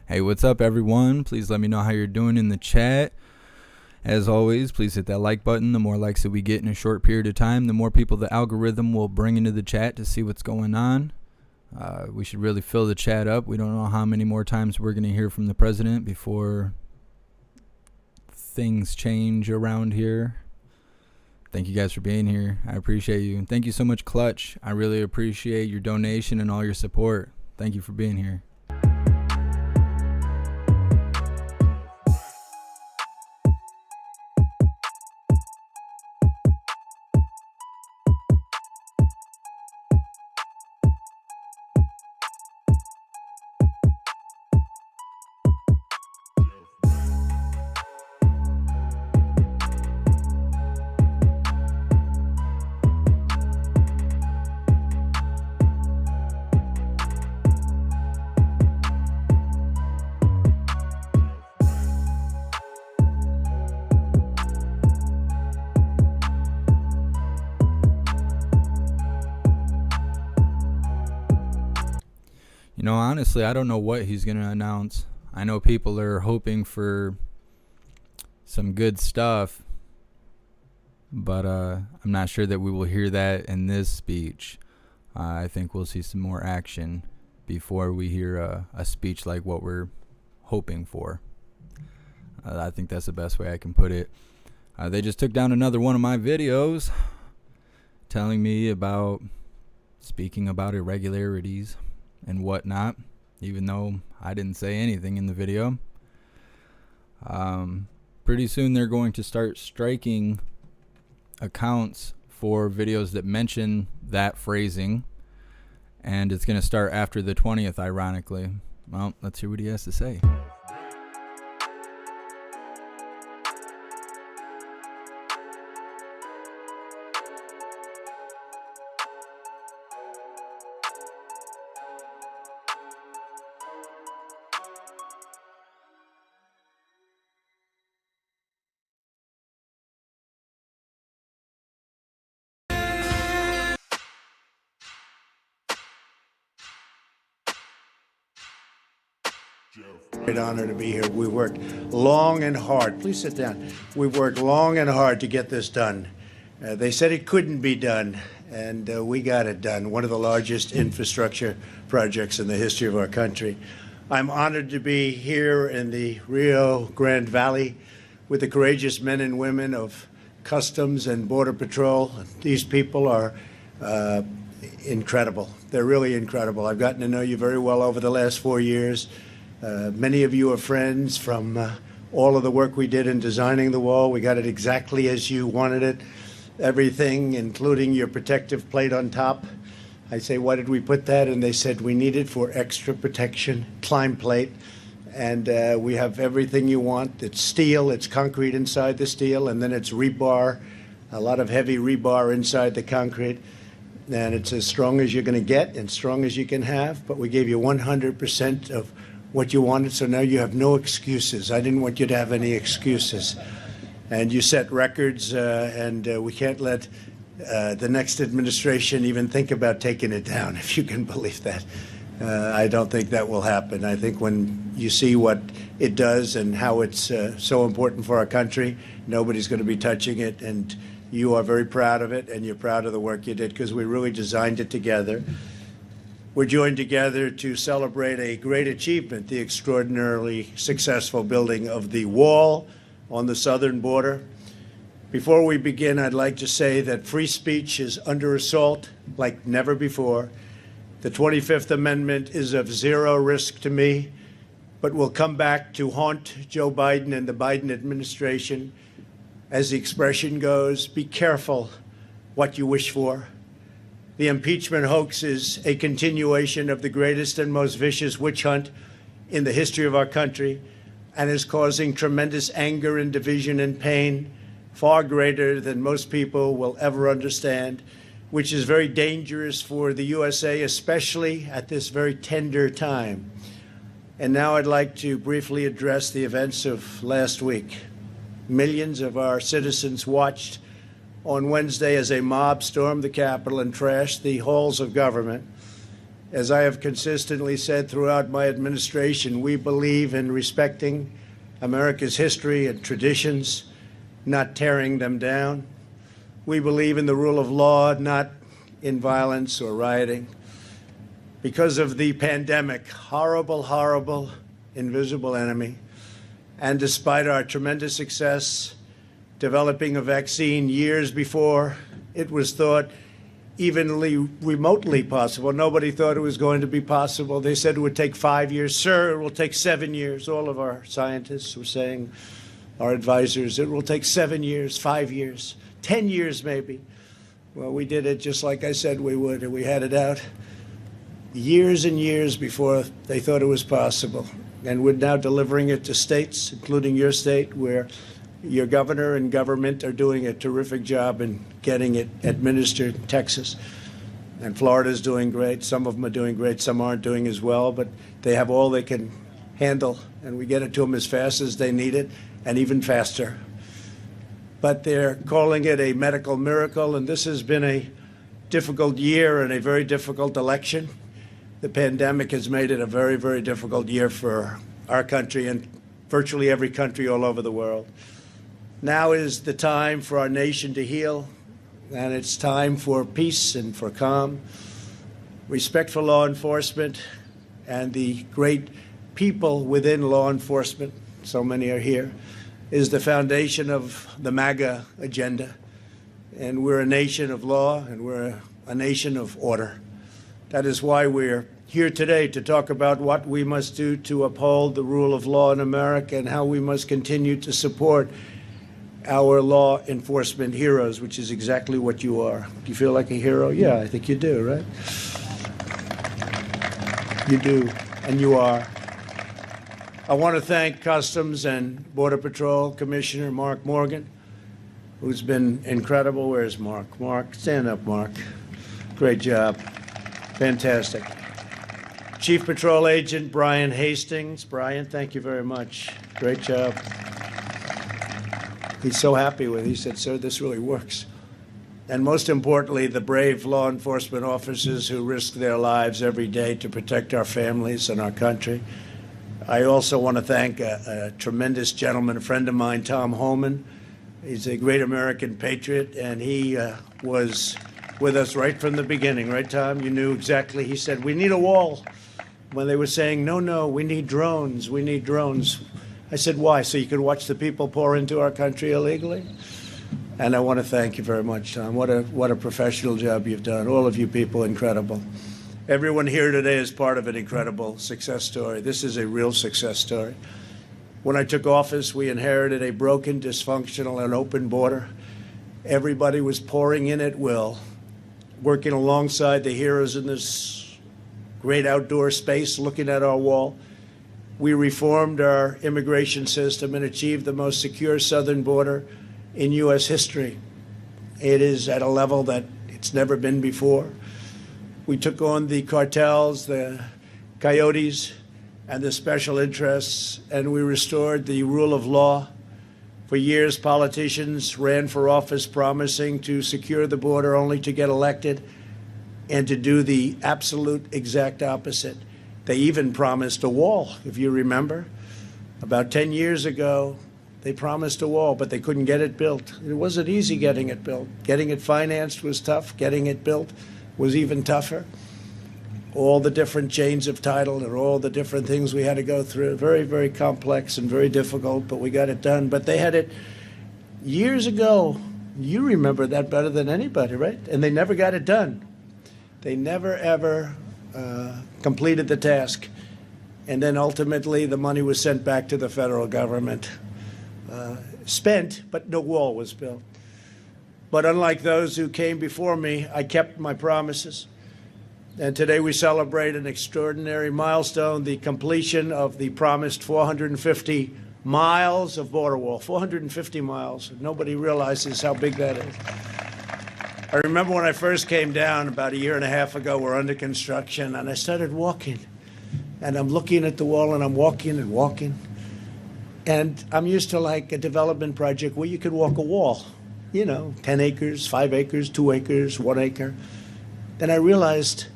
Hey, what's up, everyone? Please let me know how you're doing in the chat. As always, please hit that like button. The more likes that we get in a short period of time, the more people the algorithm will bring into the chat to see what's going on. We should really fill the chat up. We don't know how many more times we're going to hear from the president before things change around here. Thank you guys for being here. I appreciate you. And thank you so much, Clutch. I really appreciate your donation and all your support. Thank you for being here. You know, honestly, I don't know what he's going to announce. I know people are hoping for some good stuff, but I'm not sure that we will hear that in this speech. I think we'll see some more action before we hear a speech like what we're hoping for. I think that's the best way I can put it. They just took down another one of my videos telling me about speaking about irregularities and whatnot, even though I didn't say anything in the video. Pretty soon they're going to start striking accounts for videos that mention that phrasing, and it's going to start after the 20th, ironically. Well, let's hear what he has to say. Great honor to be here. We worked long and hard. Please sit down. We worked long and hard to get this done. They said it couldn't be done, and we got it done. One of the largest infrastructure projects in the history of our country. I'm honored to be here in the Rio Grande Valley with the courageous men and women of Customs and Border Patrol. These people are incredible. They're really incredible. I've gotten to know you very well over the last 4 years. Many of you are friends from all of the work we did in designing the wall. We got it exactly as you wanted it. Everything, including your protective plate on top. I say, why did we put that? And they said, we need it for extra protection, climb plate. And we have everything you want. It's steel, it's concrete inside the steel, and then it's rebar, a lot of heavy rebar inside the concrete. and it's as strong as you're going to get and strong as you can have, but we gave you 100% of what you wanted, so now you have no excuses. I didn't want you to have any excuses. And you set records, and we can't let the next administration even think about taking it down, if you can believe that. I don't think that will happen. I think when you see what it does and how it's so important for our country, nobody's going to be touching it, and you are very proud of it, and you're proud of the work you did, because we really designed it together. We're joined together to celebrate a great achievement, the extraordinarily successful building of the wall on the southern border. Before we begin, I'd like to say that free speech is under assault like never before. The 25th Amendment is of zero risk to me, but will come back to haunt Joe Biden and the Biden administration. As the expression goes, be careful what you wish for. The impeachment hoax is a continuation of the greatest and most vicious witch hunt in the history of our country, and is causing tremendous anger and division and pain, far greater than most people will ever understand, which is very dangerous for the USA, especially at this very tender time. And now I'd like to briefly address the events of last week. Millions of our citizens watched on Wednesday as a mob stormed the Capitol and trashed the halls of government. As I have consistently said throughout my administration, we believe in respecting America's history and traditions, not tearing them down. We believe in the rule of law, not in violence or rioting. Because of the pandemic, horrible, horrible, invisible enemy, and despite our tremendous success developing a vaccine years before it was thought even remotely possible. Nobody thought it was going to be possible. They said it would take 5 years. Sir, it will take 7 years. All of our scientists were saying, our advisors, it will take 7 years, 5 years, 10 years maybe. Well, we did it just like I said we would, and we had it out years and years before they thought it was possible. And we're now delivering it to states, including your state, where your governor and government are doing a terrific job in getting it administered in Texas. And Florida's doing great. Some of them are doing great. Some aren't doing as well, but they have all they can handle, and we get it to them as fast as they need it, and even faster. But they're calling it a medical miracle, and this has been a difficult year and a very difficult election. The pandemic has made it a very, very difficult year for our country and virtually every country all over the world. Now is the time for our nation to heal, and it's time for peace and for calm, respect for law enforcement and the great people within law enforcement, so many are here, is the foundation of the MAGA agenda. And we're a nation of law, and we're a nation of order. That is why we're here today to talk about what we must do to uphold the rule of law in America and how we must continue to support our law enforcement heroes, which is exactly what you are. Do you feel like a hero? Yeah, I think you do, right? You do, and you are. I want to thank Customs and Border Patrol Commissioner Mark Morgan, who's been incredible. Where's Mark? Mark, stand up, Mark. Great job. Fantastic. Chief Patrol Agent Brian Hastings. Brian, thank you very much. Great job. He's so happy with it. He said, sir, this really works. And most importantly, the brave law enforcement officers who risk their lives every day to protect our families and our country. I also want to thank a tremendous gentleman, a friend of mine, Tom Holman. He's a great American patriot, and he was with us right from the beginning. Right, Tom? You knew exactly. He said, we need a wall. When they were saying, no, we need drones, we need drones. I said, why? So you could watch the people pour into our country illegally? And I want to thank you very much, Tom. What a professional job you've done. All of you people, incredible. Everyone here today is part of an incredible success story. This is a real success story. When I took office, we inherited a broken, dysfunctional, and open border. Everybody was pouring in at will, working alongside the heroes in this great outdoor space, looking at our wall. We reformed our immigration system and achieved the most secure southern border in U.S. history. It is at a level that it's never been before. We took on the cartels, the coyotes, and the special interests, and we restored the rule of law. For years, politicians ran for office promising to secure the border only to get elected and to do the absolute exact opposite. They even promised a wall, if you remember. About 10 years ago, they promised a wall, but they couldn't get it built. It wasn't easy getting it built. Getting it financed was tough. Getting it built was even tougher. All the different chains of title and all the different things we had to go through. Very, very complex and very difficult, but we got it done. But they had it years ago. You remember that better than anybody, right? And they never got it done. They never, ever completed the task. And then ultimately the money was sent back to the federal government. Spent, but no wall was built. But unlike those who came before me, I kept my promises. And today we celebrate an extraordinary milestone, the completion of the promised 450 miles of border wall. 450 miles. Nobody realizes how big that is. I remember when I first came down about a year and a half ago, we're under construction, and I started walking. And I'm looking at the wall, and I'm walking and walking. And I'm used to like a development project where you could walk a wall, 10 acres, 5 acres, 2 acres, 1 acre. Then I realized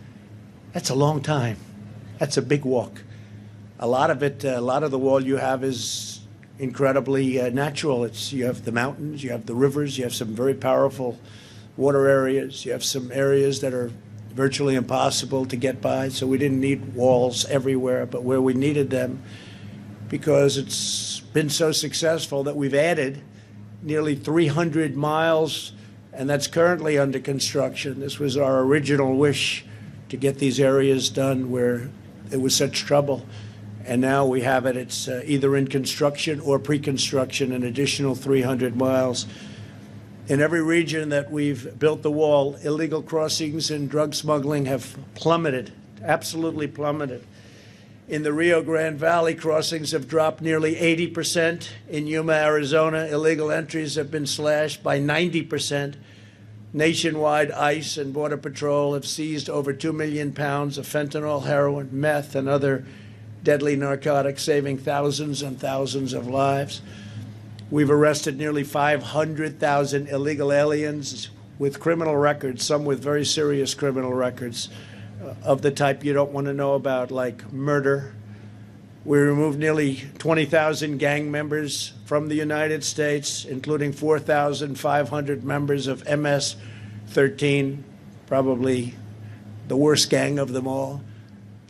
that's a long time. That's a big walk. A lot of the wall you have is incredibly natural. You have the mountains, you have the rivers, you have some very powerful water areas, you have some areas that are virtually impossible to get by, so we didn't need walls everywhere, but where we needed them, because it's been so successful that we've added nearly 300 miles, and that's currently under construction. This was our original wish, to get these areas done where there was such trouble. And now we have it. It's either in construction or pre-construction, an additional 300 miles. In every region that we've built the wall, illegal crossings and drug smuggling have plummeted, absolutely plummeted. In the Rio Grande Valley, crossings have dropped nearly 80%. In Yuma, Arizona, illegal entries have been slashed by 90%. Nationwide, ICE and Border Patrol have seized over 2 million pounds of fentanyl, heroin, meth, and other deadly narcotics, saving thousands and thousands of lives. We've arrested nearly 500,000 illegal aliens with criminal records, some with very serious criminal records of the type you don't want to know about, like murder. We removed nearly 20,000 gang members from the United States, including 4,500 members of MS-13, probably the worst gang of them all.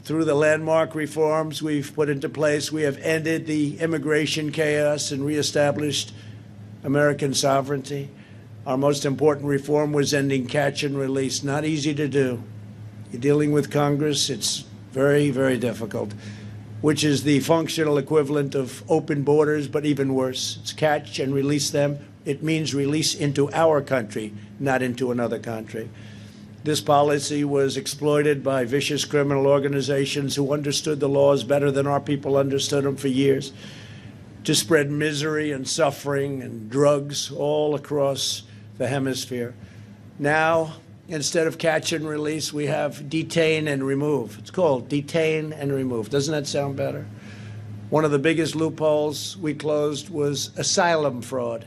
Through the landmark reforms we've put into place, we have ended the immigration chaos and reestablished American sovereignty. Our most important reform was ending catch and release. Not easy to do. You're dealing with Congress. It's very, very difficult, which is the functional equivalent of open borders, but even worse. It's catch and release them. It means release into our country, not into another country. This policy was exploited by vicious criminal organizations who understood the laws better than our people understood them for years, to spread misery and suffering and drugs all across the hemisphere. Now, instead of catch and release, we have detain and remove. It's called detain and remove. Doesn't that sound better? One of the biggest loopholes we closed was asylum fraud.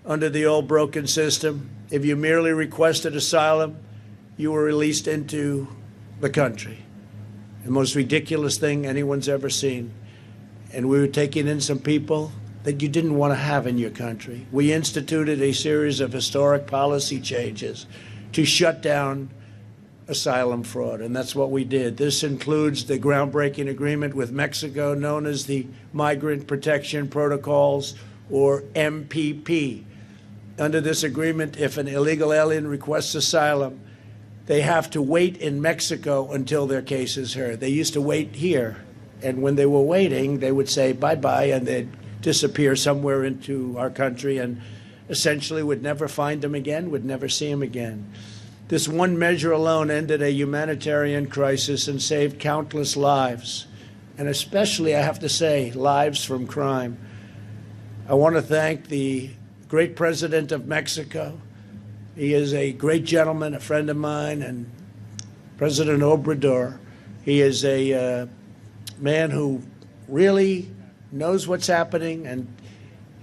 Under the old broken system, if you merely requested asylum, you were released into the country. The most ridiculous thing anyone's ever seen. And we were taking in some people that you didn't want to have in your country. We instituted a series of historic policy changes to shut down asylum fraud, and that's what we did. This includes the groundbreaking agreement with Mexico known as the Migrant Protection Protocols, or MPP. Under this agreement, if an illegal alien requests asylum, they have to wait in Mexico until their case is heard. They used to wait here, and when they were waiting, they would say bye-bye, and they'd disappear somewhere into our country and essentially would never find them again, would never see them again. This one measure alone ended a humanitarian crisis and saved countless lives, and especially, I have to say, lives from crime. I want to thank the great president of Mexico, He is a great gentleman, a friend of mine, and President Obrador. He is a man who really knows what's happening, and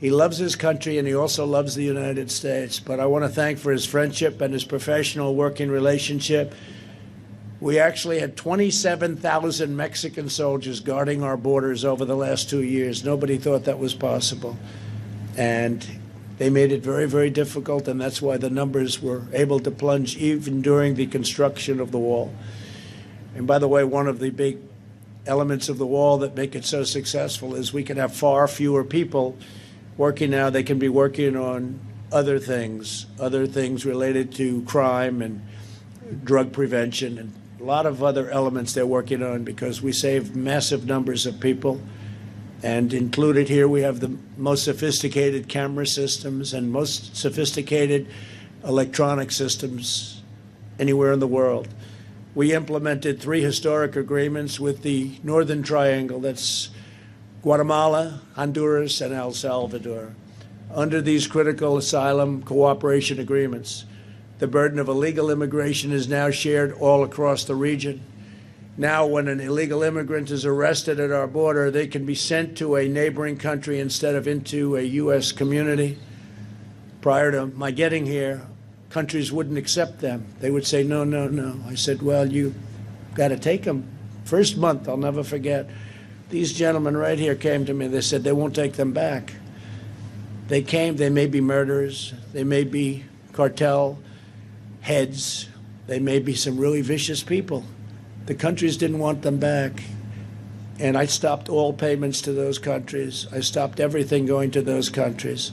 he loves his country, and he also loves the United States. But I want to thank for his friendship and his professional working relationship. We actually had 27,000 Mexican soldiers guarding our borders over the last 2 years. Nobody thought that was possible. And they made it very, very difficult, and that's why the numbers were able to plunge even during the construction of the wall. And by the way, one of the big elements of the wall that make it so successful is we can have far fewer people working now. They can be working on other things related to crime and drug prevention and a lot of other elements they're working on, because we save massive numbers of people. And included here, we have the most sophisticated camera systems and most sophisticated electronic systems anywhere in the world. We implemented 3 historic agreements with the Northern Triangle. That's Guatemala, Honduras, and El Salvador. Under these critical asylum cooperation agreements, the burden of illegal immigration is now shared all across the region. Now, when an illegal immigrant is arrested at our border, they can be sent to a neighboring country instead of into a U.S. community. Prior to my getting here, countries wouldn't accept them. They would say, no, no, no. I said, well, you got to take them. First month, I'll never forget. These gentlemen right here came to me. They said they won't take them back. They came. They may be murderers. They may be cartel heads. They may be some really vicious people. The countries didn't want them back. And I stopped all payments to those countries. I stopped everything going to those countries.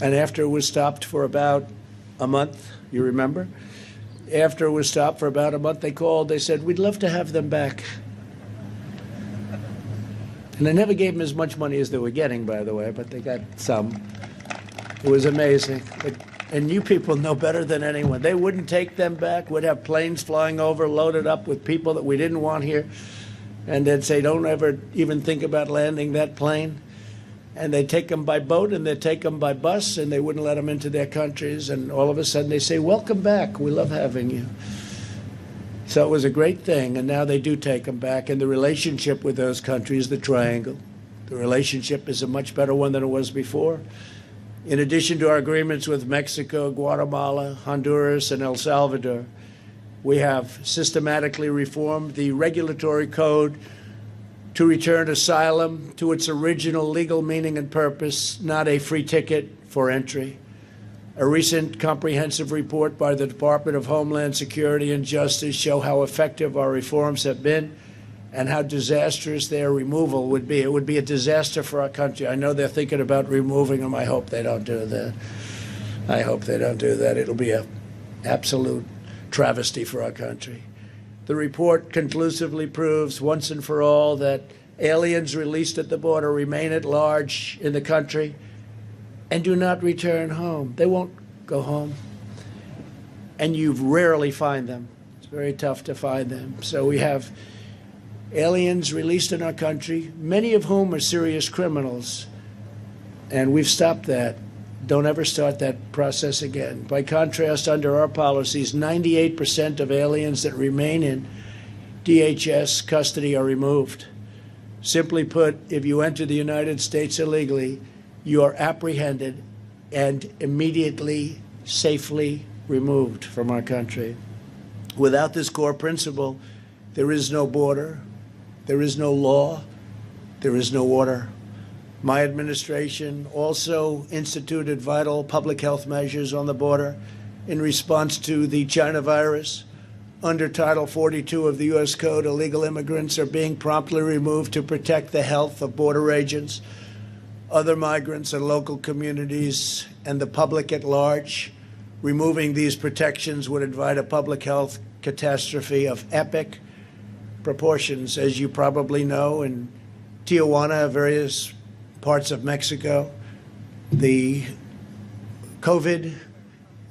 And after it was stopped for about a month, you remember? After it was stopped for about a month, they called. They said, we'd love to have them back. And I never gave them as much money as they were getting, by the way, but they got some. It was amazing. And you people know better than anyone. They wouldn't take them back. We'd have planes flying over, loaded up with people that we didn't want here. And they'd say, don't ever even think about landing that plane. And they'd take them by boat, and they'd take them by bus, and they wouldn't let them into their countries. And all of a sudden they say, welcome back. We love having you. So it was a great thing, and now they do take them back. And the relationship with those countries, the Triangle, the relationship is a much better one than it was before. In addition to our agreements with Mexico, Guatemala, Honduras, and El Salvador, we have systematically reformed the regulatory code to return asylum to its original legal meaning and purpose, not a free ticket for entry. A recent comprehensive report by the Department of Homeland Security and Justice show how effective our reforms have been and how disastrous their removal would be. It would be a disaster for our country. I know they're thinking about removing them. I hope they don't do that. I hope they don't do that. It'll be an absolute travesty for our country. The report conclusively proves once and for all that aliens released at the border remain at large in the country and do not return home. They won't go home. And you rarely find them. It's very tough to find them. So we have aliens released in our country, many of whom are serious criminals. And we've stopped that. Don't ever start that process again. By contrast, under our policies, 98% of aliens that remain in DHS custody are removed. Simply put, if you enter the United States illegally, you are apprehended and immediately, safely removed from our country. Without this core principle, there is no border, there is no law, there is no order. My administration also instituted vital public health measures on the border in response to the China virus. Under Title 42 of the U.S. Code, illegal immigrants are being promptly removed to protect the health of border agents, other migrants and local communities, and the public at large. Removing these protections would invite a public health catastrophe of epic proportions. As you probably know, in Tijuana, various parts of Mexico, the COVID,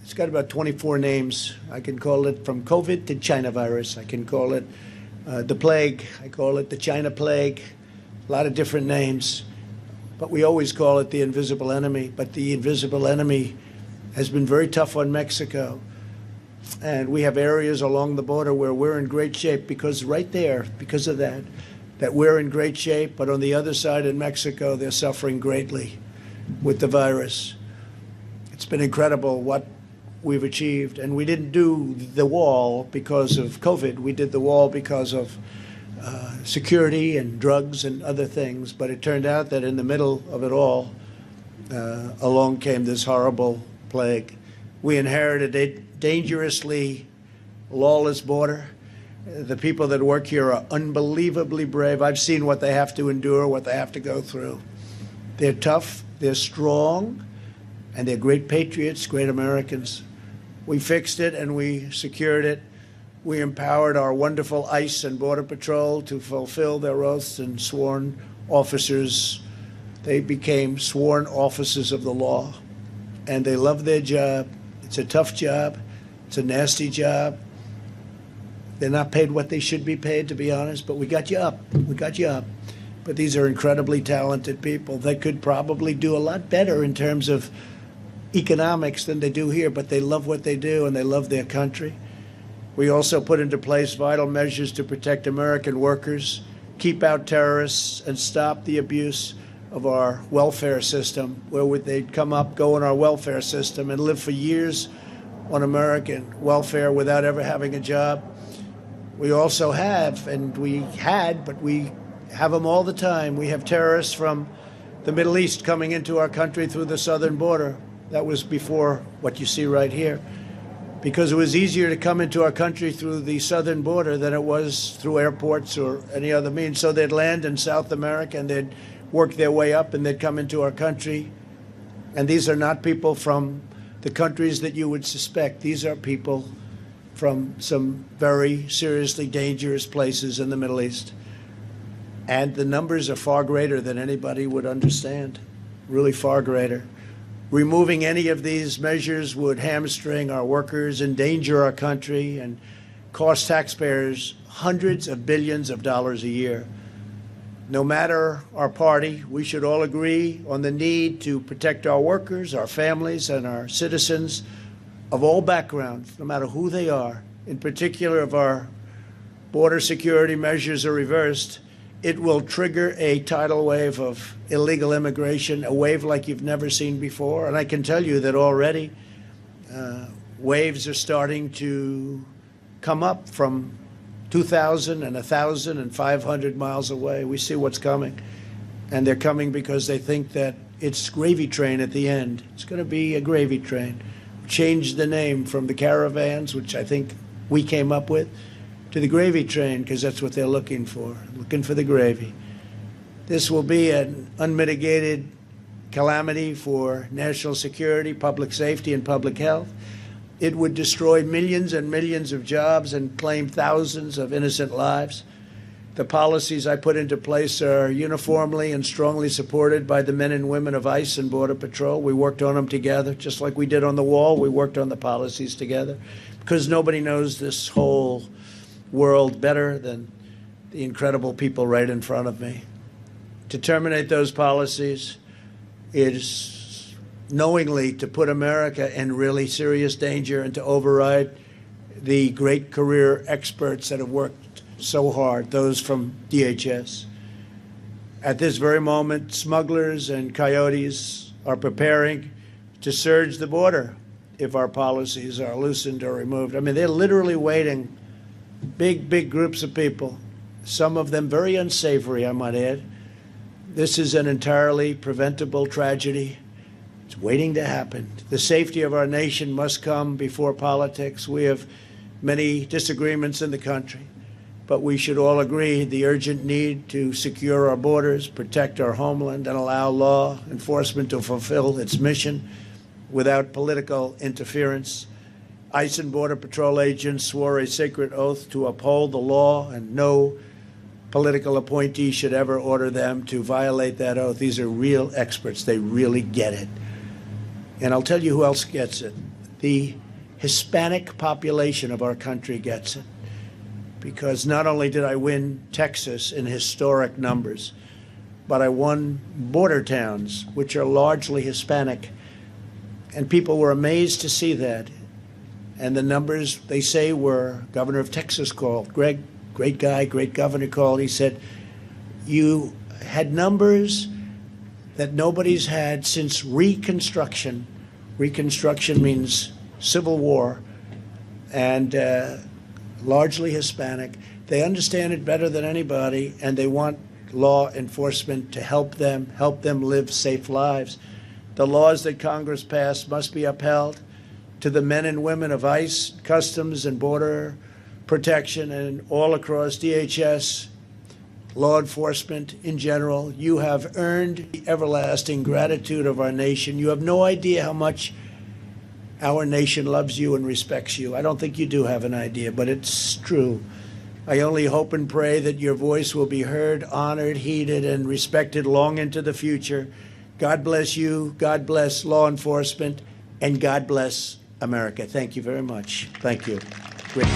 it's got about 24 names. I can call it from COVID to China virus. I can call it the plague. I call it the China plague. A lot of different names. But we always call it the invisible enemy. But the invisible enemy has been very tough on Mexico. And we have areas along the border where we're in great shape because right there, because of that we're in great shape. But on the other side in Mexico, they're suffering greatly with the virus. It's been incredible what we've achieved. And we didn't do the wall because of COVID. We did the wall because of security and drugs and other things. But it turned out that in the middle of it all, along came this horrible plague. We inherited a dangerously lawless border. The people that work here are unbelievably brave. I've seen what they have to endure, what they have to go through. They're tough, they're strong, and they're great patriots, great Americans. We fixed it and we secured it. We empowered our wonderful ICE and Border Patrol to fulfill their oaths, and sworn officers. They became sworn officers of the law, and they love their job. It's a tough job. It's a nasty job. They're not paid what they should be paid, to be honest, but we got you up. We got you up. But these are incredibly talented people. They could probably do a lot better in terms of economics than they do here, but they love what they do and they love their country. We also put into place vital measures to protect American workers, keep out terrorists, and stop the abuse of our welfare system, where they'd come up, go in our welfare system, and live for years on American welfare without ever having a job. We also have, and we had, but we have them all the time. We have terrorists from the Middle East coming into our country through the southern border. That was before what you see right here, because it was easier to come into our country through the southern border than it was through airports or any other means. So they'd land in South America and they'd work their way up and they'd come into our country. And these are not people from the countries that you would suspect. These are people from some very seriously dangerous places in the Middle East. And the numbers are far greater than anybody would understand, really far greater. Removing any of these measures would hamstring our workers, endanger our country, and cost taxpayers hundreds of billions of dollars a year. No matter our party, we should all agree on the need to protect our workers, our families, and our citizens of all backgrounds, no matter who they are. In particular, if our border security measures are reversed, it will trigger a tidal wave of illegal immigration, a wave like you've never seen before. And I can tell you that already waves are starting to come up from 2,000 and 1,000 and 500 miles away. We see what's coming. And they're coming because they think that it's gravy train at the end. It's going to be a gravy train. Change the name from the caravans, which I think we came up with, to the gravy train, because that's what they're looking for the gravy. This will be an unmitigated calamity for national security, public safety, and public health. It would destroy millions and millions of jobs and claim thousands of innocent lives. The policies I put into place are uniformly and strongly supported by the men and women of ICE and Border Patrol. We worked on them together, just like we did on the wall. We worked on the policies together, because nobody knows this whole world better than the incredible people right in front of me. To terminate those policies is knowingly to put America in really serious danger and to override the great career experts that have worked so hard, those from DHS. At this very moment, smugglers and coyotes are preparing to surge the border if our policies are loosened or removed. I mean, they're literally waiting, big groups of people, some of them very unsavory, I might add. This is an entirely preventable tragedy. It's waiting to happen. The safety of our nation must come before politics. We have many disagreements in the country, but we should all agree the urgent need to secure our borders, protect our homeland, and allow law enforcement to fulfill its mission without political interference. ICE and Border Patrol agents swore a sacred oath to uphold the law, and no political appointee should ever order them to violate that oath. These are real experts. They really get it. And I'll tell you who else gets it. The Hispanic population of our country gets it. Because not only did I win Texas in historic numbers, but I won border towns, which are largely Hispanic. And people were amazed to see that. And the numbers, they say, were, Governor of Texas called, Greg, great guy, great governor, called. He said, you had numbers that nobody's had since Reconstruction. Reconstruction means Civil War, and largely Hispanic. They understand it better than anybody, and they want law enforcement to help them live safe lives. The laws that Congress passed must be upheld. To the men and women of ICE, Customs and Border Protection, and all across DHS, law enforcement in general, you have earned the everlasting gratitude of our nation. You have no idea how much our nation loves you and respects you. I don't think you do have an idea, but it's true. I only hope and pray that your voice will be heard, honored, heeded, and respected long into the future. God bless you, God bless law enforcement, and God bless America. Thank you very much. Thank you. Great.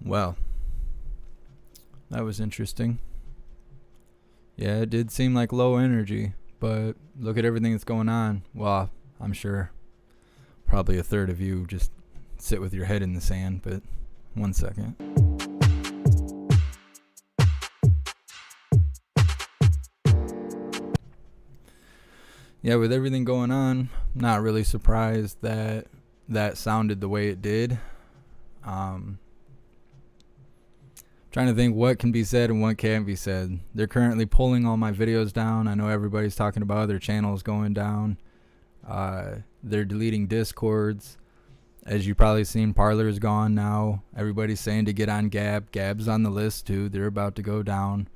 Well, that was interesting. Yeah, it did seem like low energy, but look at everything that's going on. Well, I'm sure probably a third of you just sit with your head in the sand, but 1 second. Yeah, with everything going on, not really surprised that that sounded the way it did. Trying to think what can be said and what can't be said. They're currently pulling all my videos down. I know everybody's talking about other channels going down. They're deleting Discords. As you probably seen, Parler is gone now. Everybody's saying to get on Gab. Gab's on the list too. They're about to go down.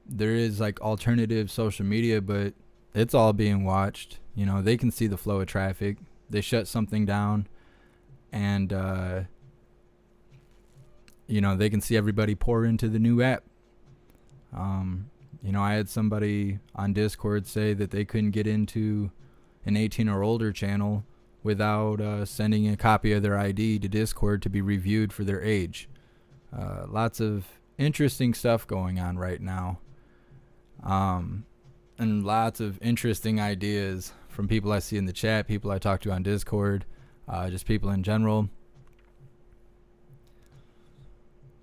There is like alternative social media, but it's all being watched. You know, they can see the flow of traffic. They shut something down, and you know, they can see everybody pour into the new app. You know, I had somebody on Discord say that they couldn't get into an 18 or older channel without sending a copy of their ID to Discord to be reviewed for their age. Lots of interesting stuff going on right now. And lots of interesting ideas from people I see in the chat, people I talk to on Discord, just people in general.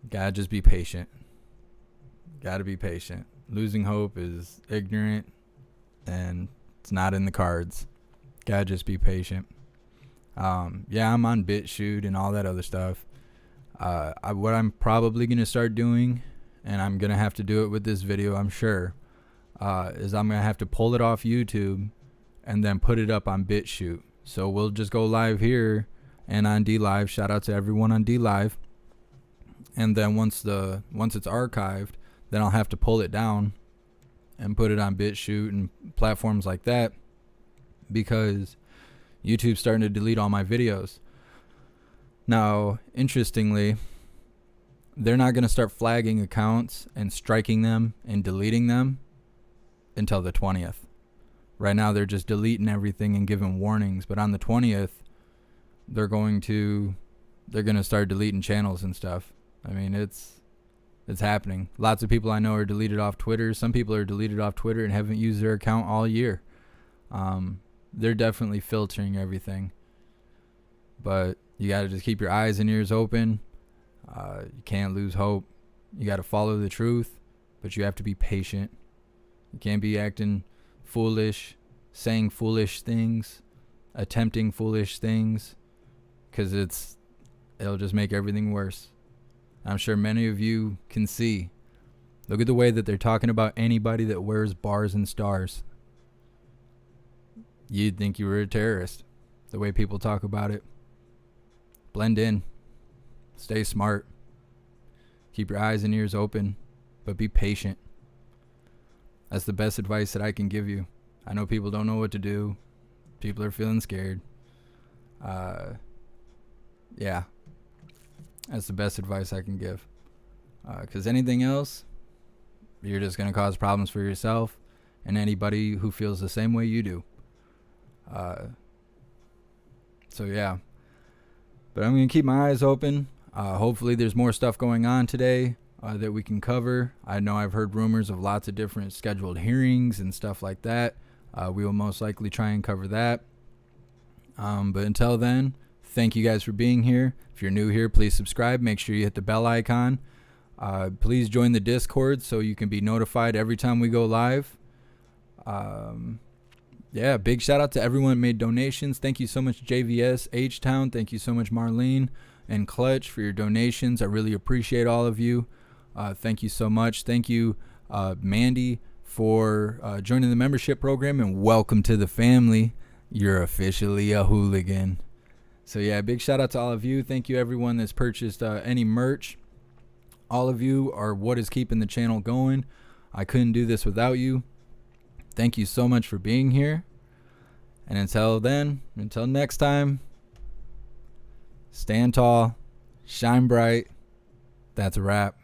Gotta just be patient. Gotta be patient. Losing hope is ignorant, and it's not in the cards. Gotta just be patient. Yeah, I'm on BitChute and all that other stuff. What I'm probably gonna start doing, and I'm gonna have to do it with this video, I'm sure, is I'm gonna have to pull it off YouTube and then put it up on BitChute. So we'll just go live here and on DLive. Shout out to everyone on DLive. And then once it's archived, then I'll have to pull it down and put it on BitChute and platforms like that, because YouTube's starting to delete all my videos. Now, interestingly, they're not going to start flagging accounts and striking them and deleting them until the 20th. Right now, they're just deleting everything and giving warnings. But on the 20th, they're going to start deleting channels and stuff. I mean, it's happening. Lots of people I know are deleted off Twitter. Some people are deleted off Twitter and haven't used their account all year. They're definitely filtering everything. But you got to just keep your eyes and ears open. You can't lose hope. You got to follow the truth, but you have to be patient. You can't be acting foolish, saying foolish things, attempting foolish things, because it'll just make everything worse. I'm sure many of you can see. Look at the way that they're talking about anybody that wears bars and stars. You'd think you were a terrorist, the way people talk about it. Blend in. Stay smart. Keep your eyes and ears open. but be patient. That's the best advice that I can give you. I know people don't know what to do. People are feeling scared. Yeah, that's the best advice I can give. Because anything else, you're just going to cause problems for yourself and anybody who feels the same way you do. So yeah, but I'm going to keep my eyes open. Hopefully there's more stuff going on today that we can cover. I know I've heard rumors of lots of different scheduled hearings and stuff like that. We will most likely try and cover that. But until then, thank you guys for being here. If you're new here, please subscribe. Make sure you hit the bell icon. Please join the Discord so you can be notified every time we go live. Yeah, big shout out to everyone that made donations. Thank you so much, JVS, H-Town. Thank you so much, Marlene and Clutch, for your donations. I really appreciate all of you. Thank you so much. Thank you, Mandy, for joining the membership program, and welcome to the family. You're officially a hooligan. So yeah, big shout out to all of you. Thank you everyone that's purchased any merch. All of you are what is keeping the channel going. I couldn't do this without you. Thank you so much for being here. And until then, until next time, stand tall, shine bright. That's a wrap.